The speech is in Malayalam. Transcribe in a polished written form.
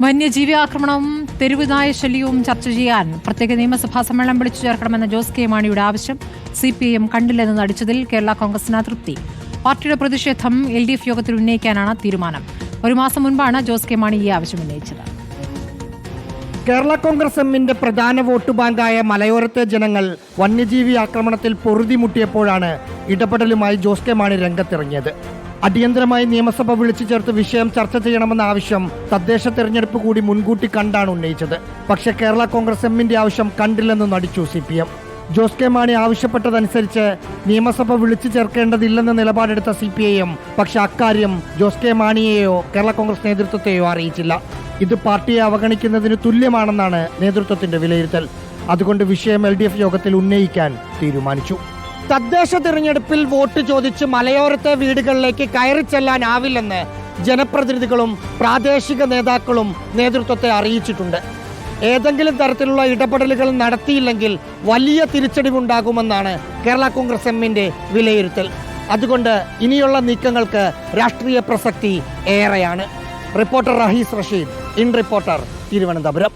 വന്യജീവി ആക്രമണവും തെരുവ് നായ ശല്യവും ചർച്ച ചെയ്യാൻ പ്രത്യേക നിയമസഭാ സമ്മേളനം വിളിച്ചു ചേർക്കണമെന്ന ജോസ് കെ മാണിയുടെ ആവശ്യം CPIM കണ്ടില്ലെന്ന് നടിച്ചതിൽ കേരള കോൺഗ്രസിന് അതൃപ്തി. പാർട്ടിയുടെ പ്രതിഷേധം LDF യോഗത്തിൽ ഉന്നയിക്കാനാണ് തീരുമാനം. ഒരു മാസം മുൻപാണ് ജോസ് കെ മാണി ഈ ആവശ്യം ഉന്നയിച്ചത്. കേരള കോൺഗ്രസ് എമ്മിന്റെ പ്രധാന വോട്ട് ബാങ്കായ മലയോരത്തെ ജനങ്ങൾ വന്യജീവി ആക്രമണത്തിൽ പൊറുതിമുട്ടിയപ്പോഴാണ് ഇടപെടലുമായി ജോസ് കെ മാണി രംഗത്തിറങ്ങിയത്. അടിയന്തരമായി നിയമസഭ വിളിച്ചു ചേർത്ത് വിഷയം ചർച്ച ചെയ്യണമെന്ന ആവശ്യം തദ്ദേശ തെരഞ്ഞെടുപ്പ് കൂടി മുൻകൂട്ടി കണ്ടാണ് ഉന്നയിച്ചത്. പക്ഷേ കേരള കോൺഗ്രസ് എമ്മിന്റെ ആവശ്യം കണ്ടില്ലെന്ന് നടിച്ചു CPM. ജോസ് കെ മാണി ആവശ്യപ്പെട്ടതനുസരിച്ച് നിയമസഭ വിളിച്ചു ചേർക്കേണ്ടതില്ലെന്ന നിലപാടെടുത്ത CPIM പക്ഷെ അക്കാര്യം ജോസ് കെ മാണിയെയോ കേരള കോൺഗ്രസ് നേതൃത്വത്തെയോ അറിയിച്ചില്ല. ഇത് പാർട്ടിയെ അവഗണിക്കുന്നതിന് തുല്യമാണെന്നാണ് നേതൃത്വത്തിന്റെ വിലയിരുത്തൽ. അതുകൊണ്ട് വിഷയം LDF യോഗത്തിൽ ഉന്നയിക്കാൻ തീരുമാനിച്ചു. തദ്ദേശ തിരഞ്ഞെടുപ്പിൽ വോട്ട് ചോദിച്ച് മലയോരത്തെ വീടുകളിലേക്ക് കയറി ചെല്ലാനാവില്ലെന്ന് ജനപ്രതിനിധികളും പ്രാദേശിക നേതാക്കളും നേതൃത്വത്തെ അറിയിച്ചിട്ടുണ്ട്. ഏതെങ്കിലും തരത്തിലുള്ള ഇടപെടലുകൾ നടത്തിയില്ലെങ്കിൽ വലിയ തിരിച്ചടിവുണ്ടാകുമെന്നാണ് കേരള കോൺഗ്രസ് എമ്മിന്റെ വിലയിരുത്തൽ. അതുകൊണ്ട് ഇനിയുള്ള നീക്കങ്ങൾക്ക് രാഷ്ട്രീയ പ്രസക്തി ഏറെയാണ്. Reporter Rahees Rasheed, in reporter, Thiruvananthapuram.